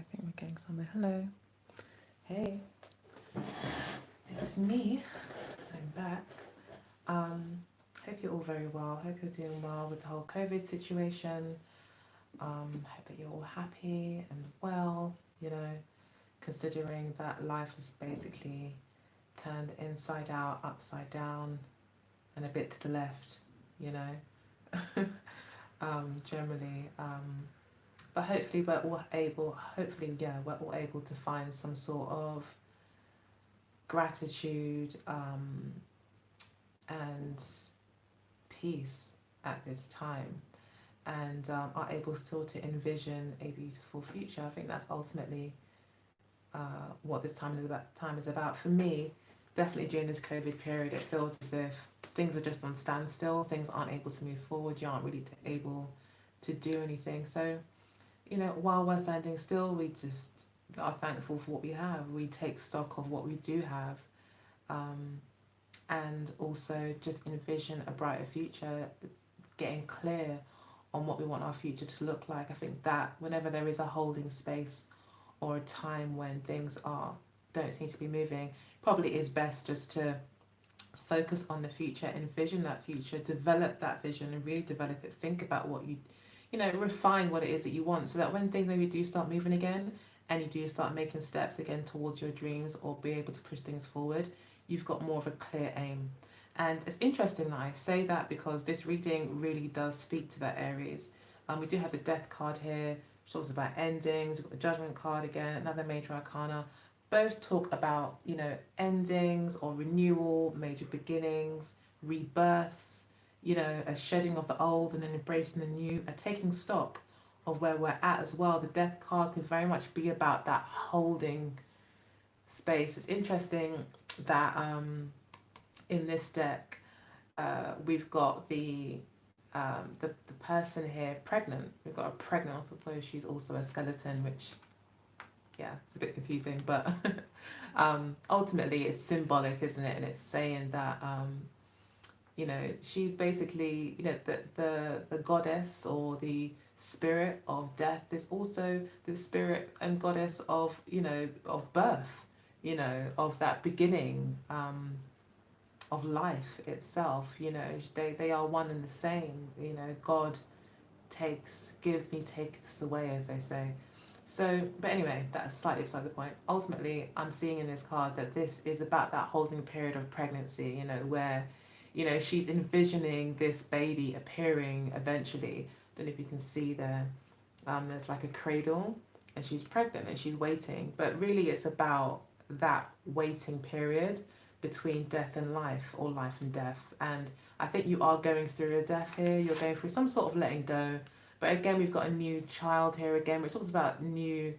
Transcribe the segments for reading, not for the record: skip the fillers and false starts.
I think we're getting somewhere. Hello. Hey, it's me. I'm back. Hope you're all very well. Hope you're doing well with the whole COVID situation. Hope that you're all happy and well, considering that life is basically turned inside out, upside down, and a bit to the left, you know. Generally. But hopefully we're all able to find some sort of gratitude and peace at this time, and are able still to envision a beautiful future. I think that's ultimately what this time is about. For me, definitely during this COVID period, it feels as if things are just on standstill. Things aren't able to move forward. You aren't really able to do anything. So, while we're standing still, we just are thankful for what we have. We take stock of what we do have, and also just envision a brighter future, getting clear on what we want our future to look like. I think that whenever there is a holding space or a time when things don't seem to be moving, probably is best just to focus on the future, envision that future, develop that vision and really develop it. Think about what refine what it is that you want, so that when things maybe do start moving again and you do start making steps again towards your dreams or be able to push things forward, you've got more of a clear aim. And it's interesting that I say that because this reading really does speak to that Aries. We do have the Death card here, which talks about endings. We've got the Judgment card again, another major arcana. Both talk about, endings or renewal, major beginnings, rebirths, a shedding of the old and an embracing the new, a taking stock of where we're at as well. The Death card could very much be about that holding space. It's interesting that in this deck we've got the person here pregnant. We've got a pregnant, I suppose she's also a skeleton, which it's a bit confusing, but ultimately it's symbolic, isn't it? And it's saying that she's basically the goddess or the spirit of death is also the spirit and goddess of of birth, of that beginning of life itself. They are one and the same. God gives me, takes away, as they say. So, but anyway, that's slightly beside the point. Ultimately, I'm seeing in this card that this is about that holding period of pregnancy, where, she's envisioning this baby appearing eventually. Don't know if you can see there. There's like a cradle and she's pregnant and she's waiting. But really it's about that waiting period between death and life, or life and death. And I think you are going through a death here. You're going through some sort of letting go. But again, we've got a new child here again, which talks about new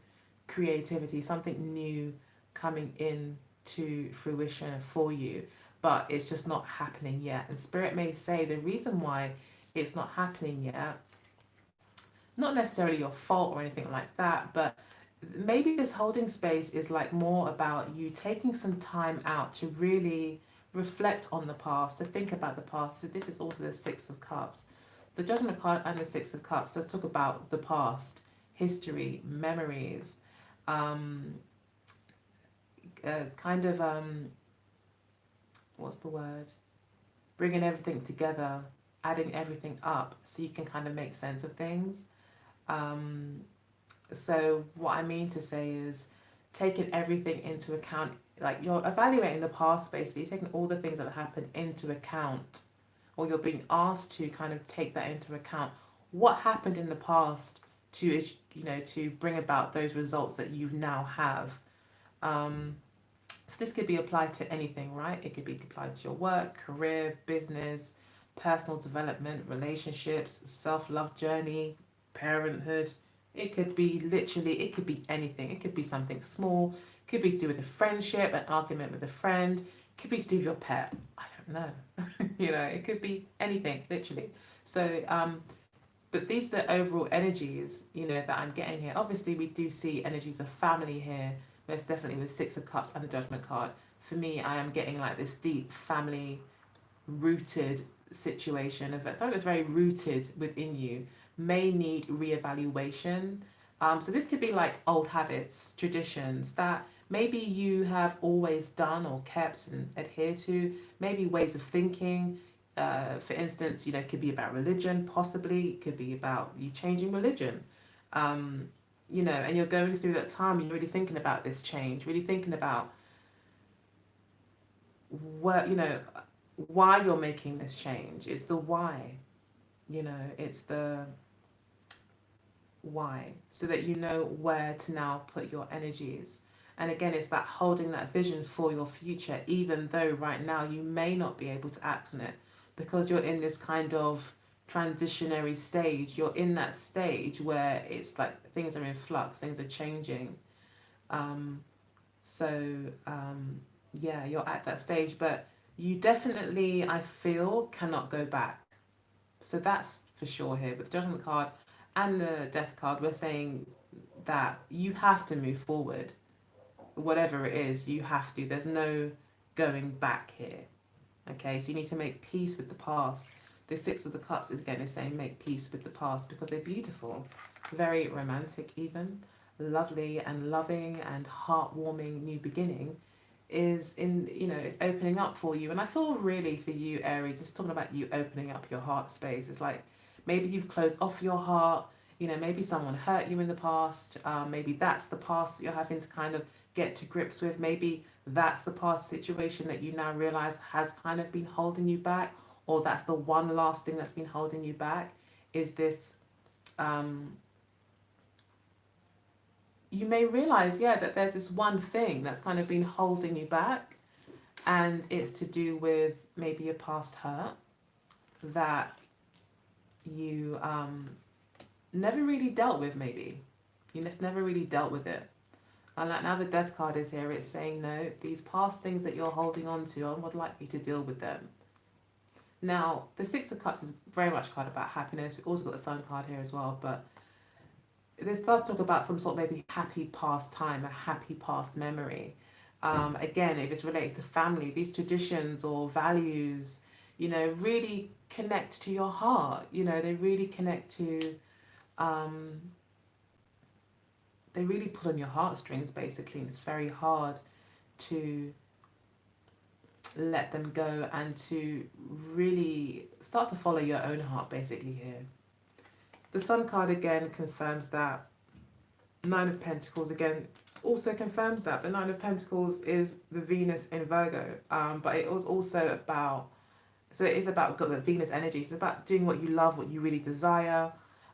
creativity, something new coming in to fruition for you. But it's just not happening yet. And Spirit may say the reason why it's not happening yet, not necessarily your fault or anything like that, but maybe this holding space is like more about you taking some time out to really reflect on the past, to think about the past. So this is also the Six of Cups. The Judgment card and the Six of Cups does talk about the past, history, memories, what's the word? Bringing everything together, adding everything up so you can kind of make sense of things. So what I mean to say is taking everything into account, like you're evaluating the past, basically taking all the things that have happened into account, or you're being asked to kind of take that into account. What happened in the past to bring about those results that you now have. So this could be applied to anything, right? It could be applied to your work, career, business, personal development, relationships, self-love journey, parenthood. It could be it could be anything. It could be something small. It could be to do with a friendship, an argument with a friend. It could be to do with your pet. I don't know. It could be anything, literally. So, but these are the overall energies, that I'm getting here. Obviously, we do see energies of family here, most definitely with Six of Cups and the Judgment card. For me, I am getting like this deep family rooted situation of something that's very rooted within you, may need reevaluation. So this could be like old habits, traditions that maybe you have always done or kept and adhere to, maybe ways of thinking. For instance, it could be about religion, possibly. It could be about you changing religion. Um, and you're going through that time, you're really thinking about this change, really thinking about what, why you're making this change. It's the why, it's the why, so that you know where to now put your energies. And again, it's that holding that vision for your future, even though right now you may not be able to act on it because you're in this kind of transitionary stage. You're in that stage where it's like things are in flux, things are changing. Um, yeah, you're at that stage, but you definitely, I feel, cannot go back. So that's for sure here. With the Judgment card and the Death card, we're saying that you have to move forward. Whatever it is, you have to. There's no going back here. Okay, so you need to make peace with the past. The Six of the Cups is again is saying make peace with the past because they're beautiful, very romantic, even lovely and loving and heartwarming new beginning is in, it's opening up for you. And I feel really for you, Aries, it's talking about you opening up your heart space. It's like maybe you've closed off your heart, maybe someone hurt you in the past. Maybe that's the past that you're having to kind of get to grips with. Maybe that's the past situation that you now realize has kind of been holding you back, or that's the one last thing that's been holding you back is this. You may realize, yeah, that there's this one thing that's kind of been holding you back, and it's to do with maybe a past hurt that you never really dealt with. Maybe you just never really dealt with it. And like now the Death card is here, it's saying no, these past things that you're holding on to, I would like you to deal with them. Now the Six of Cups is very much a card about happiness. We've also got the Sun card here as well, but this does talk about some sort of maybe happy past time, a happy past memory. Again, if it's related to family, these traditions or values, really connect to your heart. They really connect to, they really pull on your heartstrings basically. And it's very hard to let them go and to really start to follow your own heart basically here. The Sun card again confirms that. Nine of Pentacles again also confirms that. The Nine of Pentacles is the Venus in Virgo, but it was also about, so it is about got the Venus energy. So it's about doing what you love, what you really desire,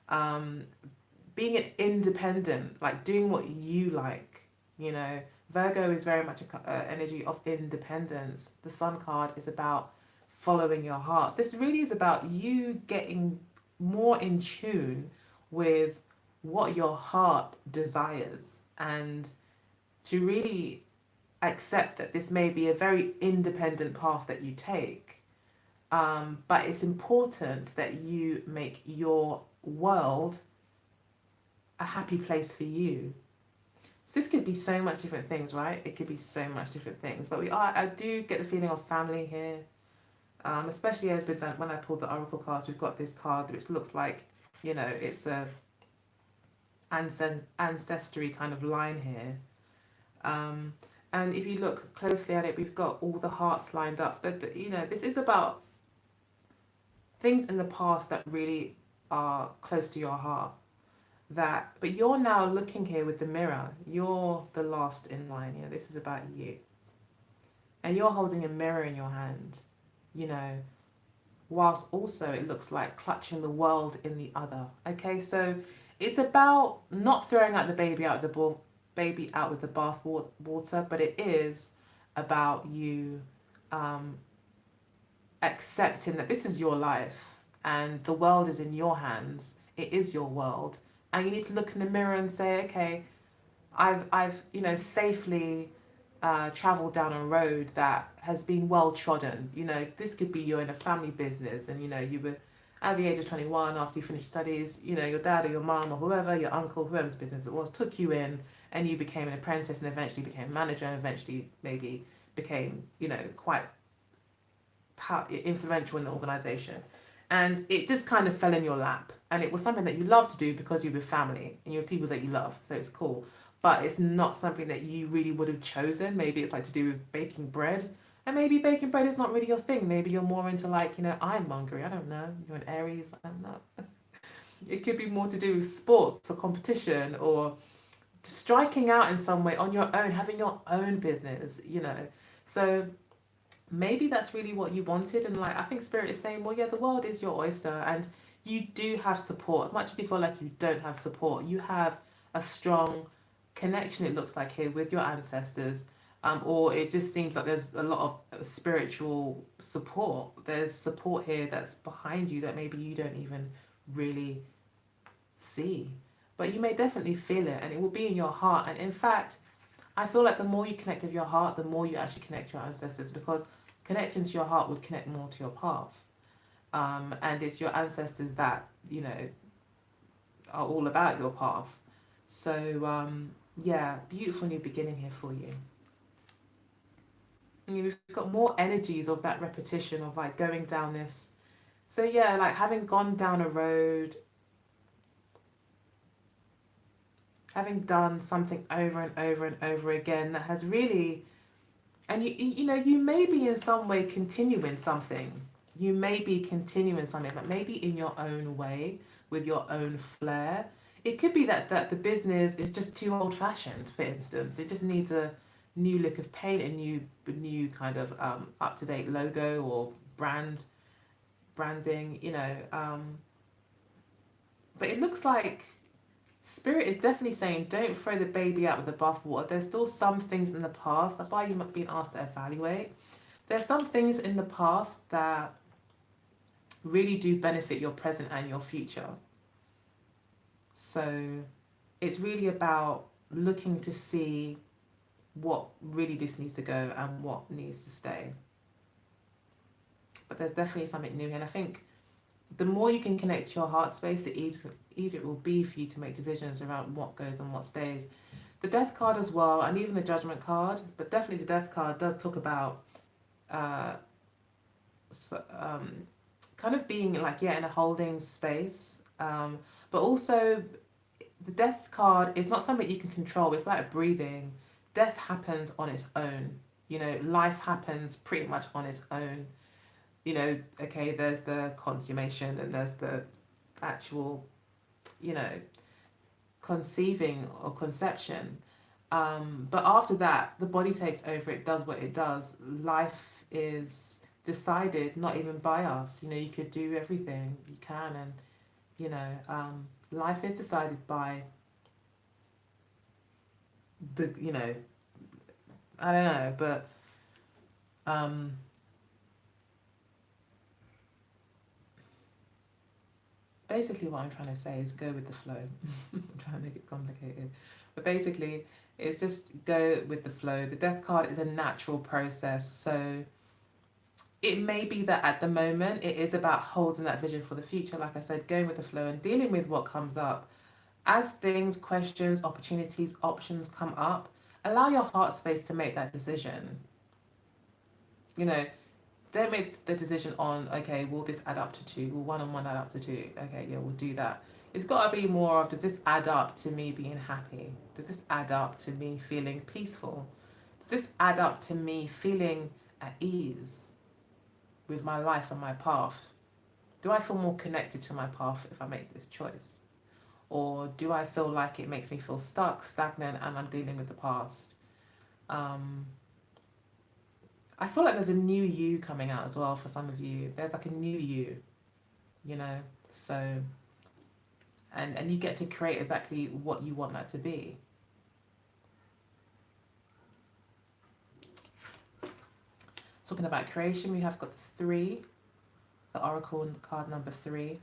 being an independent, like doing what you like. Virgo is very much a energy of independence. The Sun card is about following your heart. This really is about you getting more in tune with what your heart desires, and to really accept that this may be a very independent path that you take, but it's important that you make your world a happy place for you. So this could be so much different things, right? It could be so much different things, but I do get the feeling of family here. Especially as with that, when I pulled the oracle cards, we've got this card which looks like, it's a ancestry kind of line here. And if you look closely at it, we've got all the hearts lined up. So that, this is about things in the past that really are close to your heart. But you're now looking here with the mirror. You're the last in line. This is about you. And you're holding a mirror in your hand. Whilst also it looks like clutching the world in the other. Okay, so it's about not throwing out the baby out with the bath water, but it is about you accepting that this is your life and the world is in your hands. It is your world, and you need to look in the mirror and say, okay, I've safely traveled down a road that has been well trodden. This could be you're in a family business and you were at the age of 21 after you finished studies, your dad or your mum or whoever, your uncle, whoever's business it was, took you in and you became an apprentice and eventually became a manager and eventually maybe became, quite influential in the organisation. And it just kind of fell in your lap. and it was something that you love to do because you're with family and you're with people that you love, so it's cool. But it's not something that you really would have chosen. Maybe it's like to do with baking bread, and maybe baking bread is not really your thing. Maybe you're more into like, ironmongery. I don't know. You're an Aries. I don't know. It could be more to do with sports or competition or striking out in some way on your own, having your own business. So maybe that's really what you wanted. And like, I think Spirit is saying, well, yeah, the world is your oyster, and you do have support. As much as you feel like you don't have support, you have a strong connection, it looks like here, with your ancestors. Or it just seems like there's a lot of spiritual support. There's support here that's behind you that maybe you don't even really see. But you may definitely feel it, and it will be in your heart. And in fact, I feel like the more you connect with your heart, the more you actually connect to your ancestors, because connecting to your heart would connect more to your path. And it's your ancestors that, are all about your path. So, yeah, beautiful new beginning here for you. And we've got more energies of that repetition of like going down this. So, yeah, like having gone down a road, having done something over and over and over again that has really, and you may be in some way continuing something. You may be continuing something, but maybe in your own way, with your own flair. It could be that the business is just too old fashioned, for instance. It just needs a new look of paint, a new kind of up to date logo or branding. But it looks like Spirit is definitely saying don't throw the baby out with the bathwater. There's still some things in the past. That's why you might be asked to evaluate. There's some things in the past that really do benefit your present and your future. So it's really about looking to see what really this needs to go and what needs to stay. But there's definitely something new here. And I think the more you can connect to your heart space, the easier it will be for you to make decisions around what goes and what stays. The Death card as well, and even the Judgment card, but definitely the Death card does talk about uh, so, kind of being like, yeah, in a holding space. But also, the Death card is not something you can control. It's like breathing. Death happens on its own. Life happens pretty much on its own. Okay, there's the consummation and there's the actual, you know, conceiving or conception. But after that, the body takes over, it does what it does. Life is decided not even by us. You could do everything you can, and, life is decided by I don't know, but basically what I'm trying to say is go with the flow. I'm trying to make it complicated. But basically, it's just go with the flow. The Death card is a natural process. So it may be that at the moment it is about holding that vision for the future. Like I said, going with the flow and dealing with what comes up. As things, questions, opportunities, options come up, allow your heart space to make that decision. Don't make the decision on, okay, will this add up to two? Will one and one add up to two? Okay, yeah, we'll do that. It's got to be more of, does this add up to me being happy? Does this add up to me feeling peaceful? Does this add up to me feeling at ease with my life and my path? Do I feel more connected to my path if I make this choice? Or do I feel like it makes me feel stuck, stagnant, and I'm dealing with the past? I feel like there's a new you coming out as well for some of you. There's like a new you, so, and you get to create exactly what you want that to be. Talking about creation, we have got the 3, the Oracle card number 3.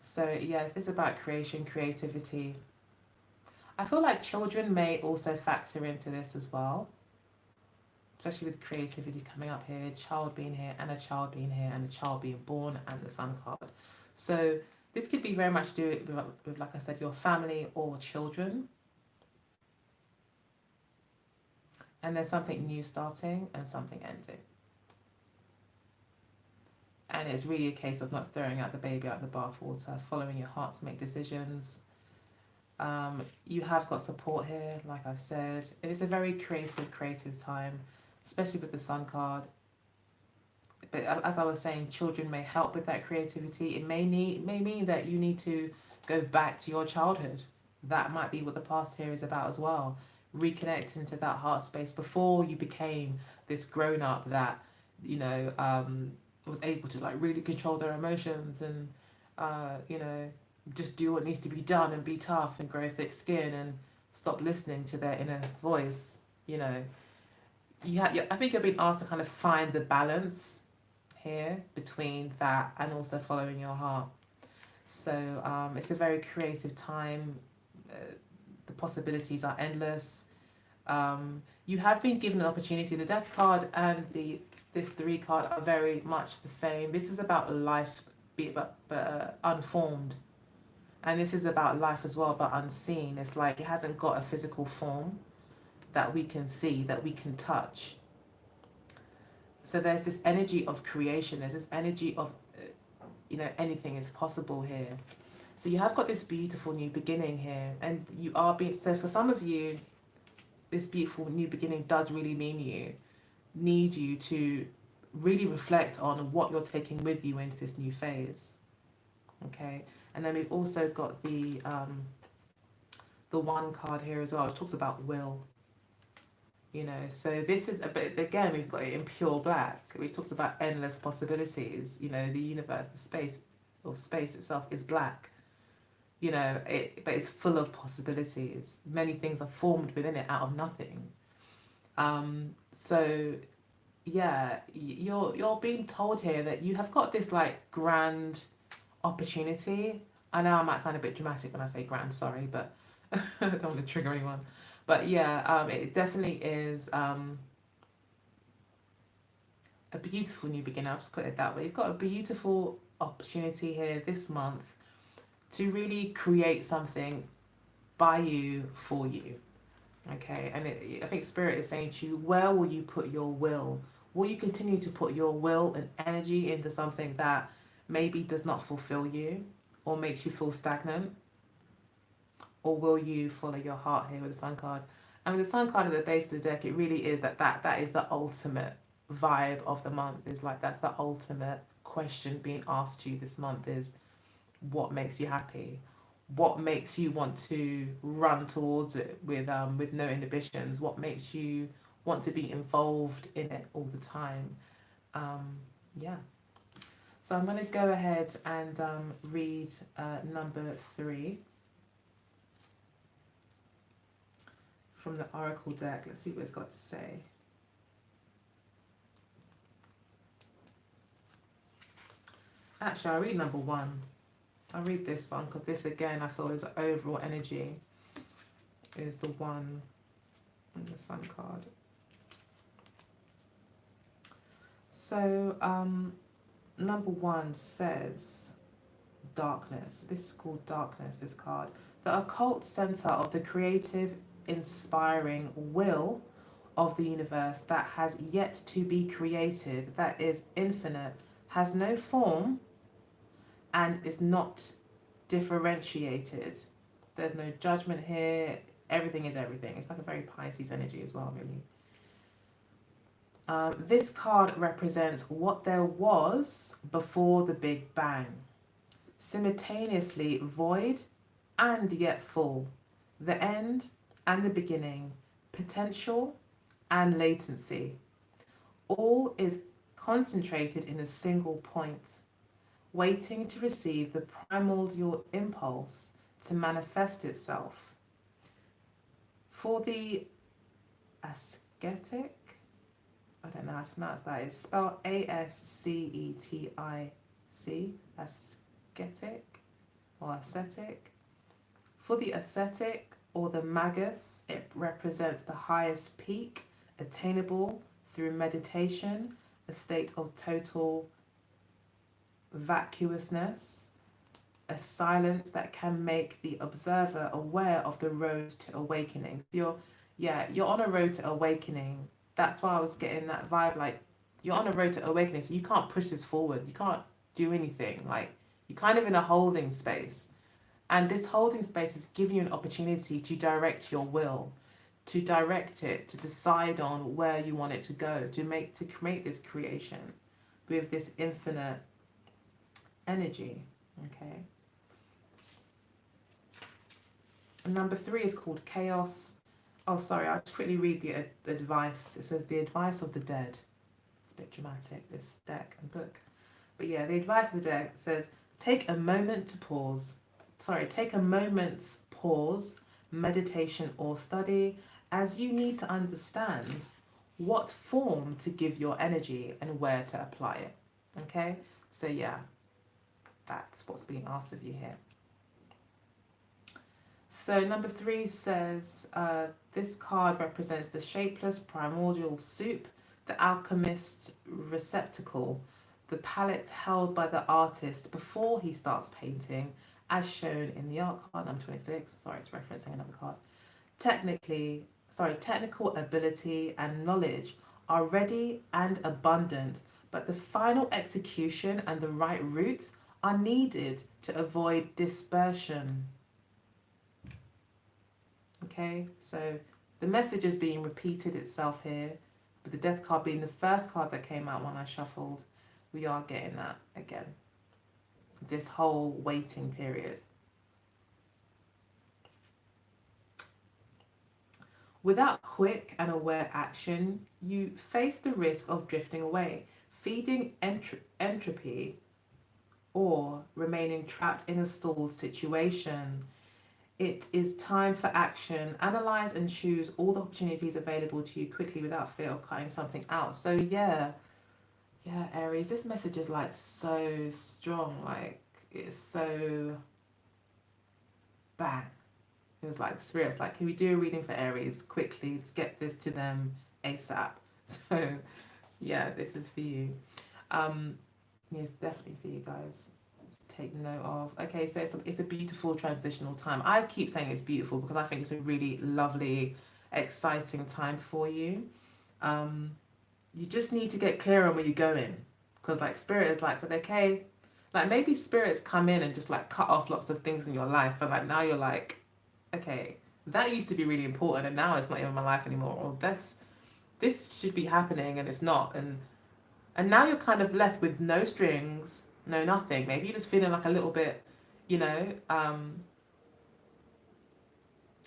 So yeah, it's about creation, creativity. I feel like children may also factor into this as well, especially with creativity coming up here, child being here, and a child being here, and a child being born, and the Sun card. So this could be very much to do with, like I said, your family or children. And there's something new starting and something ending. And it's really a case of not throwing out the baby out the bathwater, following your heart to make decisions. You have got support here, like I've said. It is a very creative time, especially with the Sun card. But as I was saying, children may help with that creativity. It may mean that you need to go back to your childhood. That might be what the past here is about as well. Reconnecting to that heart space before you became this grown up that, was able to like really control their emotions and, just do what needs to be done and be tough and grow thick skin and stop listening to their inner voice. You know, I think you're being asked to kind of find the balance here between that and also following your heart. So it's a very creative time. The possibilities are endless. You have been given an opportunity. The Death card and this 3 card are very much the same. This is about life, but unformed, and this is about life as well, but unseen. It's like it hasn't got a physical form that we can see, that we can touch. So there's this energy of creation. There's this energy of, anything is possible here. So you have got this beautiful new beginning here, and you are being. So for some of you, this beautiful new beginning does really need you to really reflect on what you're taking with you into this new phase. Okay, and then we've also got the 1 card here as well. It talks about will. So this is a bit, again, we've got it in pure black, which talks about endless possibilities. The universe, the space, or space itself is black. But it's full of possibilities. Many things are formed within it out of nothing. So yeah, you're being told here that you have got this like grand opportunity. I know I might sound a bit dramatic when I say grand, sorry, but I don't want to trigger anyone. But yeah, it definitely is a beautiful new beginning. I'll just put it that way. You've got a beautiful opportunity here this month to really create something by you, for you. Okay, and I think Spirit is saying to you, where will you put your will? Will you continue to put your will and energy into something that maybe does not fulfill you or makes you feel stagnant? Or will you follow your heart here with the Sun card? And with the Sun card at the base of the deck, it really is that is the ultimate vibe of the month. Is like that's the ultimate question being asked to you this month is, what makes you happy? What makes you want to run towards it with no inhibitions? What makes you want to be involved in it all the time? Yeah. So I'm going to go ahead and read number 3 from the Oracle deck. Let's see what it's got to say. Actually, I'll read number 1. I'll read this one because this again I feel is overall energy is the 1 on the Sun card. So number 1 says darkness. This is called darkness, this card. The occult center of the creative, inspiring will of the universe that has yet to be created, that is infinite, has no form, and is not differentiated. There's no judgment here. Everything is everything. It's like a very Pisces energy as well, really. This card represents what there was before the Big Bang, simultaneously void and yet full, the end and the beginning, potential and latency. All is concentrated in a single point, waiting to receive the primordial impulse to manifest itself. For the ascetic, I don't know how to pronounce that, it's spelled Ascetic, ascetic or ascetic. For the ascetic or the magus, it represents the highest peak attainable through meditation, a state of total vacuousness, a silence that can make the observer aware of the road to awakening. You're on a road to awakening. That's why I was getting that vibe, like you're on a road to awakening, so you can't push this forward. You can't do anything. Like, you're kind of in a holding space. And this holding space is giving you an opportunity to direct your will, to direct it, to decide on where you want it to go, to create this creation with this infinite energy. Okay. And number 3 is called chaos. Oh, sorry, I'll just quickly read the advice. It says the advice of the dead. It's a bit dramatic, this deck and book. But yeah, the advice of the deck says, take a moment to pause. Take a moment's pause, meditation or study, as you need to understand what form to give your energy and where to apply it. Okay? So yeah, that's what's being asked of you here. So number 3 says, this card represents the shapeless primordial soup, the alchemist's receptacle, the palette held by the artist before he starts painting, as shown in the art card, number 26. Sorry, it's referencing another card. Technical ability and knowledge are ready and abundant, but the final execution and the right route are needed to avoid dispersion. Okay, so the message is being repeated itself here, with the death card being the first card that came out when I shuffled. We are getting that again. This whole waiting period. Without quick and aware action, you face the risk of drifting away, feeding entropy, or remaining trapped in a stalled situation. It is time for action. Analyze and choose all the opportunities available to you quickly without fear of cutting something out. So yeah, Aries, this message is like so strong. Like, it's so bang. It was like, Spirit's like, can we do a reading for Aries quickly? Let's get this to them ASAP. So yeah, this is for you. Yes, definitely for you guys. Take note of. Okay, so it's a beautiful transitional time. I keep saying it's beautiful because I think it's a really lovely, exciting time for you. You just need to get clear on where you're going, because like Spirit is like, said, okay, like maybe Spirit's come in and just like cut off lots of things in your life, and like now you're like, okay, that used to be really important and now it's not even my life anymore, or this should be happening and it's not, and now you're kind of left with no strings, no nothing. Maybe you're just feeling like a little bit, you know,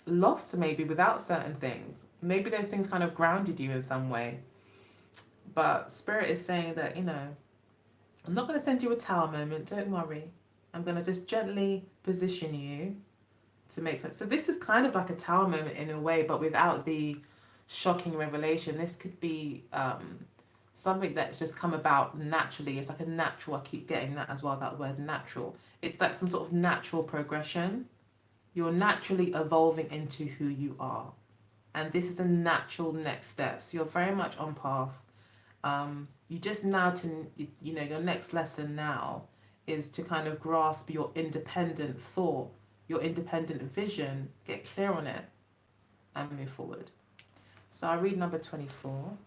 lost maybe without certain things. Maybe those things kind of grounded you in some way. But Spirit is saying that, you know, I'm not going to send you a tower moment, don't worry. I'm going to just gently position you to make sense. So this is kind of like a tower moment in a way, but without the shocking revelation. This could be something that's just come about naturally. It's like a natural, I keep getting that as well, that word natural. It's like some sort of natural progression. You're naturally evolving into who you are. And this is a natural next step. So you're very much on path. You just now to, you know, your next lesson now is to kind of grasp your independent thought, your independent vision, get clear on it, and move forward. So I read number 24.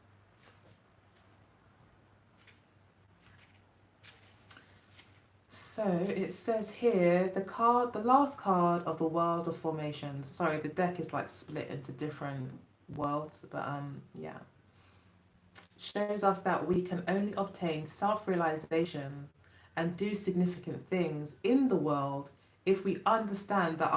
So it says here, the last card of the world of formations. Sorry, the deck is like split into different worlds, but yeah. Shows us that we can only obtain self-realization and do significant things in the world if we understand that